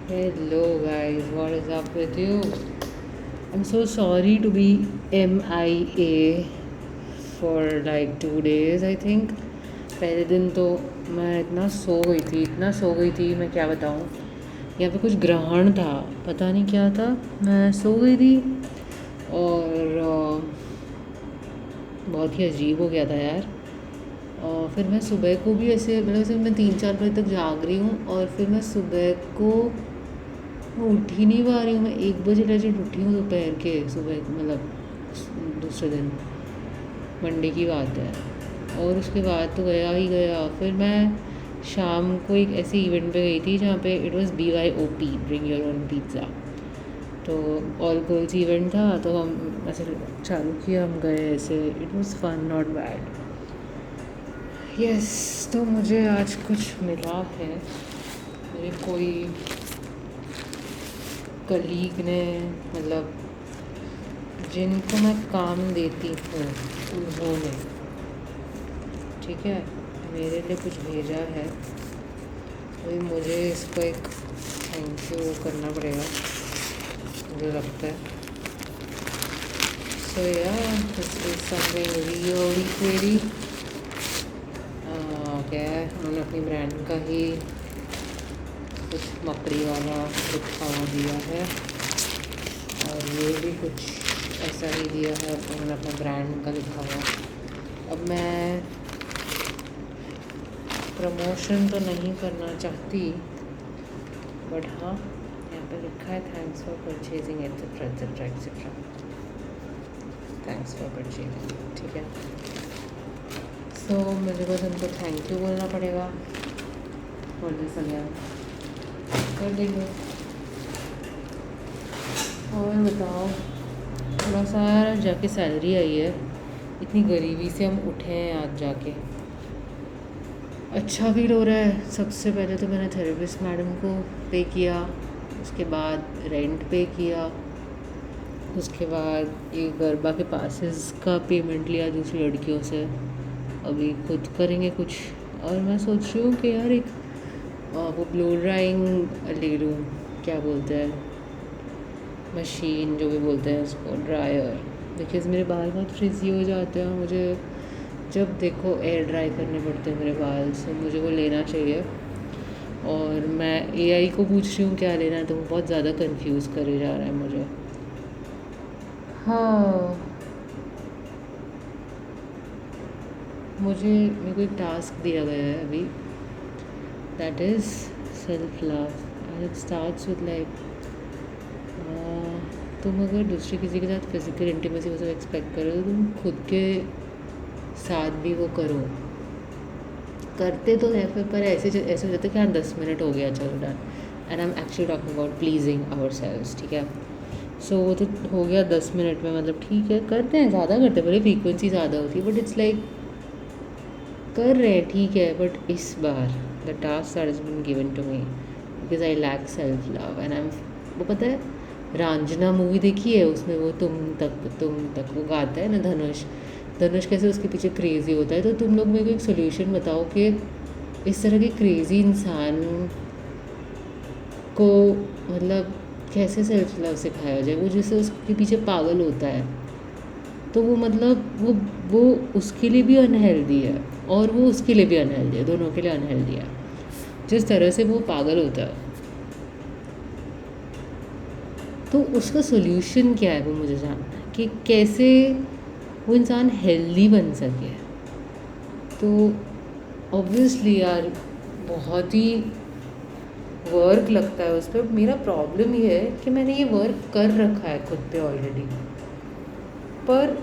Hello guys, what is up with you? I'm so sorry to be MIA for like 2 days I think. पहले दिन तो मैं इतना सो गई थी मैं क्या बताऊँ। यहाँ पे कुछ ग्रहण था, पता नहीं क्या था। मैं सो गई थी और बहुत ही अजीब हो गया था यार। और फिर मैं सुबह को भी ऐसे मतलब ऐसे मैं 3-4 बजे तक जाग रही हूँ और फिर मैं सुबह को मैं उठ ही नहीं पा रही हूँ। मैं 1 बजे लेजिट उठी हूँ दोपहर के, सुबह मतलब दूसरे दिन मंडे की बात है। और उसके बाद तो गया ही गया। फिर मैं शाम को एक ऐसे इवेंट पे गई थी जहाँ पे it was BYOP, bring your own pizza. तो ऑल गर्ल्स इवेंट था, तो हम ऐसे चालू किया, हम गए ऐसे। It was fun, not bad. Yes, तो मुझे आज कुछ मिला है। मेरे कोई कलीग ने, मतलब जिनको मैं काम देती हूँ, उन्होंने, ठीक है, मेरे लिए कुछ भेजा है। तो मुझे इसको एक थैंक यू करना पड़ेगा, मुझे लगता है। सो या this is something really pretty. क्या है, उन्होंने अपनी ब्रांड का ही कुछ मकड़ी वाला दिखावा दिया है और ये भी कुछ ऐसा ही दिया है, उन्होंने अपना ब्रांड का लिखा हुआ। अब मैं प्रमोशन तो नहीं करना चाहती, बट हाँ, यहाँ पे लिखा है thanks for purchasing etcetera etcetera etcetera. Thanks for purchasing, ठीक है। सो मुझे बस उनको थैंक यू बोलना पड़ेगा और जैसा कर देंगे। और बताओ, थोड़ा सा जाके सैलरी आई है, इतनी गरीबी से हम उठे हैं आज जाके, अच्छा फील हो रहा है। सबसे पहले तो मैंने थेरेपिस्ट मैडम को पे किया, उसके बाद रेंट पे किया, उसके बाद ये गरबा के पासेस का पेमेंट लिया दूसरी लड़कियों से। अभी खुद करेंगे कुछ। और मैं सोच रही हूँ कि यार एक वो ब्लो ड्राइंग ले लूँ, क्या बोलते हैं, मशीन जो भी बोलते हैं उसको, ड्रायर। बिकॉज़ मेरे बाल बहुत फ्रिजी हो जाते हैं, मुझे जब देखो एयर ड्राई करने पड़ते हैं मेरे बाल, सो मुझे वो लेना चाहिए। और मैं AI को पूछ रही हूँ क्या लेना है, तो वो बहुत ज़्यादा कंफ्यूज करे जा रहा है मुझे। हाँ, मेरे को एक टास्क दिया गया है अभी, that is self love and it starts with like, तुम अगर दूसरे किसी के साथ फिजिकल इंटीमेसी वो सब एक्सपेक्ट करो तो तुम खुद के साथ भी वो करो। करते तो है फिर, पर ऐसे हो जाता है कि हाँ 10 मिनट हो गया, चलो done. And I am actually talking about pleasing ourselves, ठीक है। सो वो तो हो गया 10 मिनट में, मतलब ठीक है, करते हैं, ज़्यादा करते हैं, भले फ्रीक्वेंसी ज़्यादा होती है, बट इट्स लाइक कर रहे हैं, ठीक है। बट इस बार the task that has been given to me, because I lack self love and I am, वो पता है, रांझना मूवी देखी है, उसमें वो तुम तक वो गाता है ना, धनुष कैसे उसके पीछे क्रेज़ी होता है। तो तुम लोग मेरे को एक सोल्यूशन बताओ कि इस तरह के क्रेज़ी इंसान को मतलब कैसे सेल्फ लव सिखाया जाए। वो जैसे उसके पीछे पागल होता है, तो वो मतलब वो उसके लिए भी अनहेल्दी है और वो उसके लिए भी अनहेल्दी है, दोनों के लिए अनहेल्दी है। जिस तरह से वो पागल होता है, तो उसका सोल्यूशन क्या है वो मुझे जानना है, कि कैसे वो इंसान हेल्दी बन सके। तो ऑब्वियसली यार बहुत ही वर्क लगता है उस पर। मेरा प्रॉब्लम ये है कि मैंने ये वर्क कर रखा है खुद पे ऑलरेडी, पर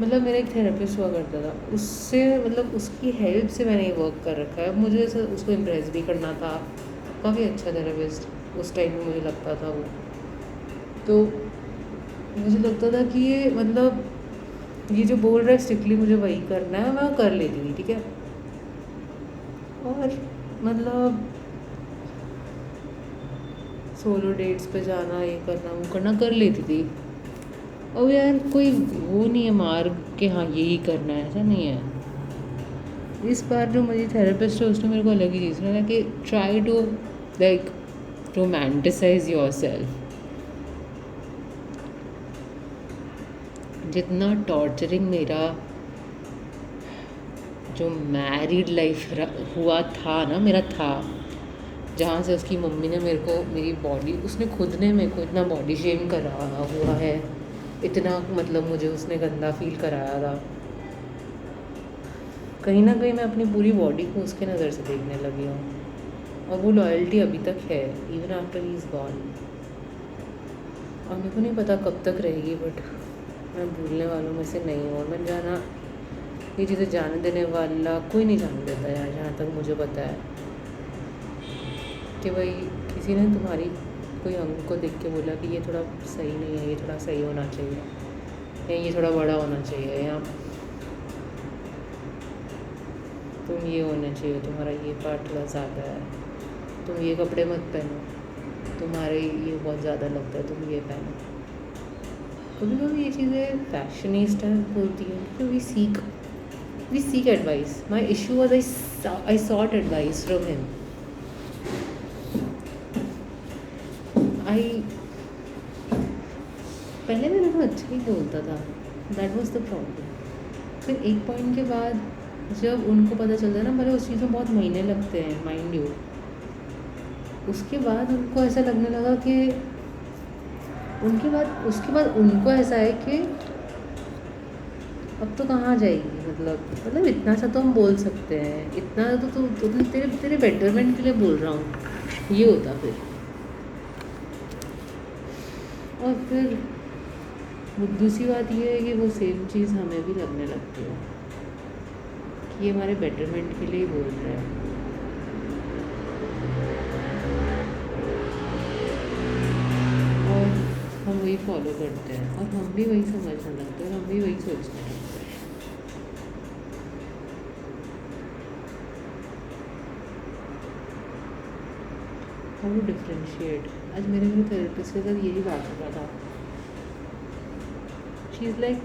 मतलब मेरा एक थेरेपिस्ट हुआ करता था, उससे मतलब उसकी हेल्प से मैंने ये वर्क कर रखा है। मुझे उसको इम्प्रेस भी करना था, काफ़ी अच्छा थेरेपिस्ट उस टाइम में मुझे लगता था वो। तो मुझे लगता था कि ये मतलब ये जो बोल रहा है स्ट्रिक्टली मुझे वही करना है, मैं वो कर लेती थी, ठीक है। और मतलब सोलो डेट्स पे जाना, ये करना वो करना कर लेती थी। अब यार कोई वो नहीं है मार्ग कि हाँ यही करना है, ऐसा नहीं है। इस बार जो मेरी थेरेपिस्ट है उसने मेरे को अलग ही चीज़ बोला कि try to like romanticize yourself. जितना टॉर्चरिंग मेरा जो मैरिड लाइफ हुआ था ना, मेरा था, जहाँ से उसकी मम्मी ने मेरे को मेरी बॉडी, उसने खुद ने मेरे को इतना बॉडी शेम करा हुआ है, इतना मतलब मुझे उसने गंदा फील कराया था। कहीं ना कहीं मैं अपनी पूरी बॉडी को उसके नज़र से देखने लगी हूँ, और वो लॉयल्टी अभी तक है even after he is gone. और मेरे को नहीं पता कब तक रहेगी, बट मैं भूलने वालों में से नहीं हूँ। और मैं जाना ये चीज़ें जाने देने वाला कोई नहीं जाने देता यार, जहाँ तक मुझे पता है कि भाई किसी ने तुम्हारी कोई अंग को देख के बोला कि ये थोड़ा सही नहीं है, ये थोड़ा सही होना चाहिए, या ये थोड़ा बड़ा होना चाहिए, या तुम ये होना चाहिए, तुम्हारा ये पार्ट थोड़ा ज़्यादा है, तुम ये कपड़े मत पहनो, तुम्हारे ये बहुत ज़्यादा लगता है, तुम ये पहनो। कभी कभी ये चीज़ें फैशनिस्ट बोलती हैं क्योंकि we seek advice. My issue was I sought advice from him. पहले मेरे को अच्छा ही बोलता था, दैट वॉज द प्रॉब्लम। फिर एक पॉइंट के बाद जब उनको पता चलता है ना, भले उस चीज़ में बहुत महीने लगते हैं माइंड यू, उसके बाद उनको ऐसा लगने लगा कि उसके बाद उनको ऐसा है कि अब तो कहाँ जाएगी, मतलब इतना सा तो हम बोल सकते हैं, इतना तो तेरे बेटरमेंट के लिए बोल रहा हूँ, ये होता फिर। और फिर दूसरी बात ये है कि वो सेम चीज़ हमें भी लगने लगती है कि ये हमारे बेटरमेंट के लिए ही बोल रहे हैं। और हम वही फॉलो करते हैं, और हम भी वही समझने लगते हैं, और हम भी वही सोचने लगते हैं। How to differentiate. आज मेरे थेरेपिस्ट के साथ यही बात हो रहा था। शी इज़ लाइक,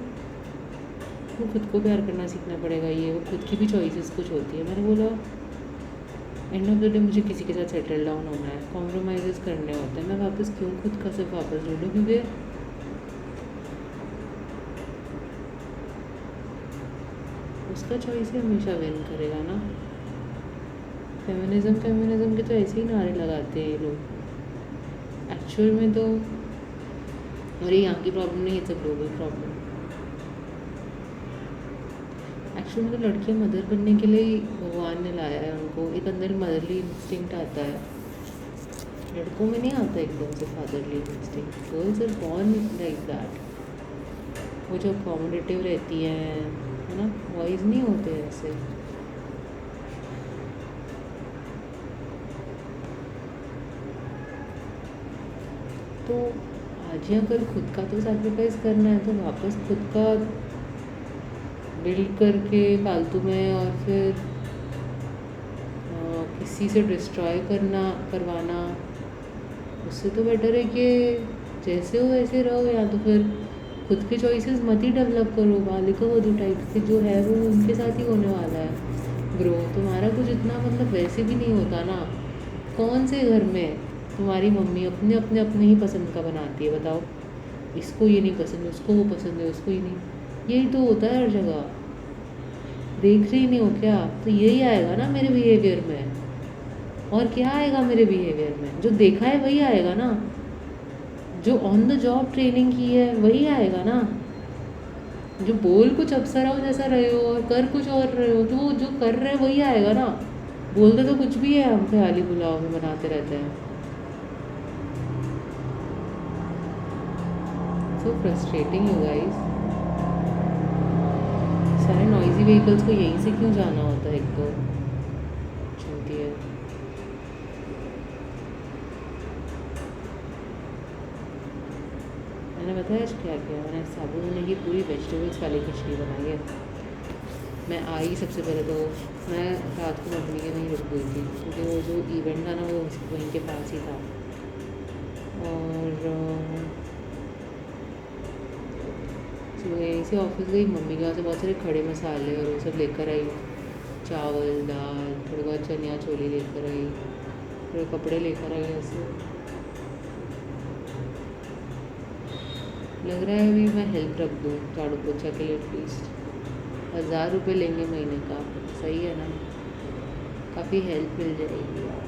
वो खुद को प्यार करना सीखना पड़ेगा, ये वो खुद की भी चॉइसेस कुछ होती है। मैंने बोला एंड ऑफ द डे मुझे किसी के साथ सेटल डाउन होना है, कॉम्प्रोमाइज़ करने होते हैं। मैं वापस क्यों खुद का सिर्फ वापस ढूंढूँ, क्योंकि उसका चॉइस ही हमेशा विन करेगा ना। फेमिनिज़म के तो ऐसे ही नारे लगाते हैं ये लोग। एक्चुअल में तो, और ये यहाँ की प्रॉब्लम नहीं, it's a global problem. Actually में तो लड़कियाँ मदर बनने के लिए ही भगवान ने लाया है उनको। एक अंदर मदरली इंस्टिंक्ट आता है, लड़कों में नहीं आता एकदम से fatherly instinct. Girls are born like that. वो जो अकोमोडेटिव रहती हैं, है ना, बॉयज़ नहीं होते ऐसे। तो आज ही अगर खुद का तो सैक्रिफाइस करना है, तो वापस खुद का बिल्ड करके फालतू में, और फिर किसी से डिस्ट्रॉय करवाना, उससे तो बेटर है कि जैसे हो वैसे रहो, या तो फिर खुद के चॉइसेस मत ही डेवलप करो। बालिका वधू टाइप के जो है वो उनके साथ ही होने वाला है ग्रो। तुम्हारा कुछ इतना मतलब वैसे भी नहीं होता ना। कौन से घर में तुम्हारी मम्मी अपने ही पसंद का बनाती है, बताओ। इसको ये नहीं पसंद, उसको वो पसंद है, उसको ये नहीं। यही तो होता है हर जगह। देख रही नहीं हो क्या? तो यही आएगा ना मेरे बिहेवियर में। और क्या आएगा मेरे बिहेवियर में? जो देखा है वही आएगा ना। जो ऑन द जॉब ट्रेनिंग की है वही आएगा ना। जो बोल कुछ अप्सराओं जैसा रहे हो और कर कुछ और रहे हो, तो वो जो कर रहे हैं वही आएगा ना। बोलते तो कुछ भी है, हम ख्याली पुलाव में बनाते रहते हैं। So frustrating you guys. सारे नॉइजी व्हीकल्स को यहीं से क्यों जाना होता है? एक तो चलती है। मैंने बताया आज क्या किया। मैंने साबुन की पूरी वेजिटेबल्स वाली खिचड़ी बनाई है। मैं आई सबसे पहले तो मैं रात को मम्मी के वहीं रुक गई थी, क्योंकि वो जो इवेंट था ना वो वहीं के पास ही था। और यहीं से ऑफिस गई, मम्मी के यहाँ से बहुत सारे खड़े मसाले और वो सब लेकर आई, चावल दाल, थोड़ी बहुत चनिया छोली लेकर आई, थोड़े कपड़े लेकर आई ऐसे। लग रहा है अभी मैं हेल्प रख दूँ झाड़ू पोछा के लिए एटलीस्ट। 1000 रुपये लेंगे महीने का, सही है ना? काफ़ी हेल्प मिल जाएगी यार।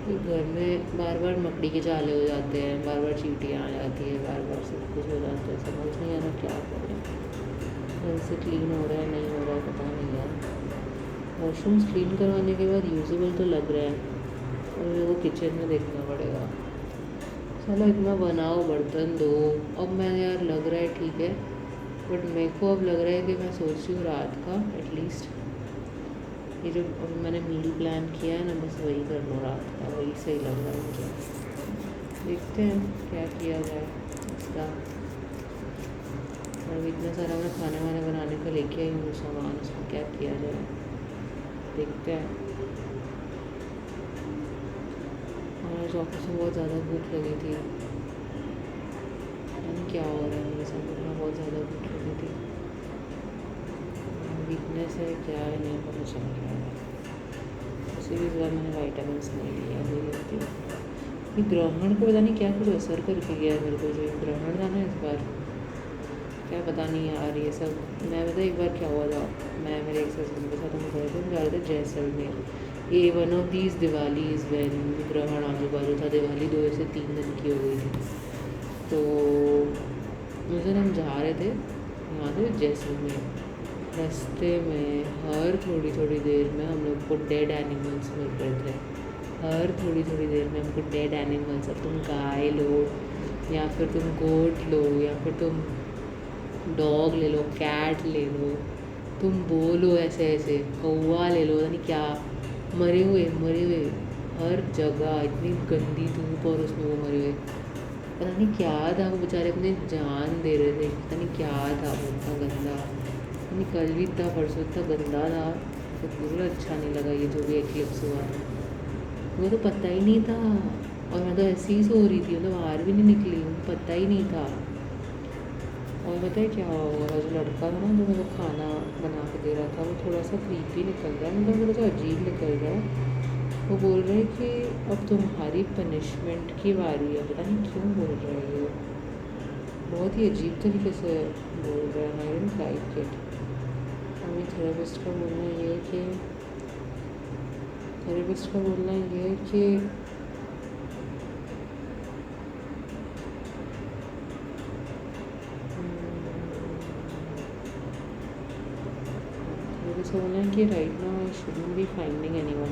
घर में बार बार मकड़ी के जाले हो जाते हैं, बार बार चींटियाँ आ जाती है, बार बार सब कुछ हो जाता है, समझ नहीं आ रहा क्या करें। घर से क्लीन हो रहा है नहीं हो रहा है पता नहीं यार। वॉशरूम्स क्लीन करवाने के बाद यूजेबल तो लग रहा है और मेरे को किचन में देखना पड़ेगा। चलो इतना बनाओ बर्तन दो, अब मैं यार लग रहा है ठीक है, बट मेरे को अब लग रहा है कि मैं सोच रही हूँ रात का एटलीस्ट ये जो मैंने मील प्लान किया है ना, बस वही कर लो रात का, वही सही लग रहा है मुझे। देखते हैं क्या किया जाए इसका। और इतना सारा मैं खाने वाने बनाने का लेके आई हूँ सामान, उसको क्या किया जाए देखते हैं। और आज ऑफिस में बहुत ज़्यादा भूख लगी थी, क्या हो रहा है मेरे साथ, में बहुत ज़्यादा भूख लगी थी। वीकनेस है क्या है नहीं पता चल रहा है। उसी भी बार मैंने वाइटामिन नहीं लिया अभी लेती हूँ। ये ग्रहण को पता नहीं क्या कुछ असर करके गया है मेरे को, जो ग्रहण था ना इस बार, क्या पता नहीं यार ये सब। मैं पता एक बार क्या हुआ था, मैं मेरे एक हस्बैंड के साथ हम गए थे, हम जा रहे थे जैसलमेर। ये one of these Diwali is van ग्रहण आजू बाजू था, दिवाली 2 से 3 दिन की हो गई थी। तो उस दिन हम जा रहे थे यहाँ से जैसलमेर, रास्ते में हर थोड़ी थोड़ी देर में हम लोग को डेड एनिमल्स मिल रहे थे। हर थोड़ी थोड़ी देर में हमको डेड एनिमल्स, अब तुम गाय लो या फिर तुम गोट लो या फिर तुम डॉग ले लो, कैट ले लो, तुम बोलो ऐसे ऐसे कौवा ले लो, पता नहीं क्या, मरे हुए हर जगह, इतनी गंदी धूप और उसमें वो मरे हुए, पता नहीं क्या था वो बेचारे अपने जान दे रहे थे, पता नहीं क्या था वो इतना गंदा। नहीं कल भी इतना परसों इतना गंदा था, तो बिल्कुल अच्छा नहीं लगा ये जो भी एक्लिप्स हुआ है। मुझे तो पता ही नहीं था, और मैं तो ऐसे ही सो रही थी, मतलब बाहर भी नहीं निकली, मुझे पता ही नहीं था। और पता है क्या हुआ, जो लड़का था ना जो मेरे को खाना बना के दे रहा था, वो थोड़ा सा क्रीपी निकल रहा है, मतलब थोड़ा सा अजीब निकल रहा है। वो बोल रहे हैं कि अब तुम्हारी पनिशमेंट की बारी है, पता नहीं क्यों बोल रहे हैं ये, बहुत ही अजीब तरीके से बोल रहे हैं। I don't like it. हमें थेरेपिस्ट का बोलना ये है कि बोलना है कि right now I shouldn't be finding anyone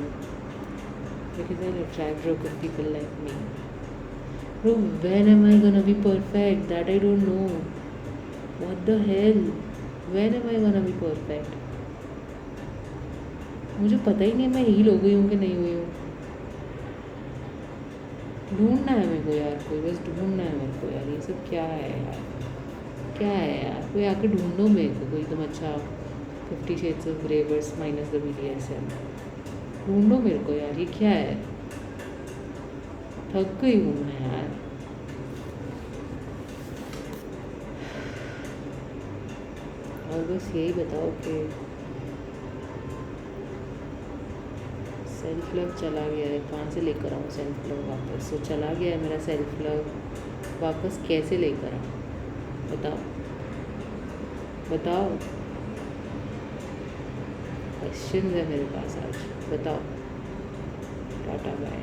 because I'll attract broken people like me. Bro, when am I gonna be perfect? That I don't know. What the hell? When am I gonna be perfect? मुझे पता ही नहीं मैं heal हो गई हूँ कि नहीं हुई हूँ। ढूंढना है मेरे को यार, कोई बस ढूंढना है मेरे को यार, ये सब क्या है यार, क्या है यार, कोई आके ढूंढो मेरे को, कोई एकदम अच्छा 50 Shades of Grey versus minus the BDSM ढूंढो मेरे को यार, ये क्या है, थक गई हूँ मैं यार। और बस यही बताओ कि सेल्फ लव चला गया है, कहाँ से लेकर आऊँ सेल्फ लव वापस? तो चला गया है मेरा सेल्फ लव, वापस कैसे लेकर आऊँ बताओ बताओ। क्वेश्चन है मेरे पास आज, बताओ। Tata bye.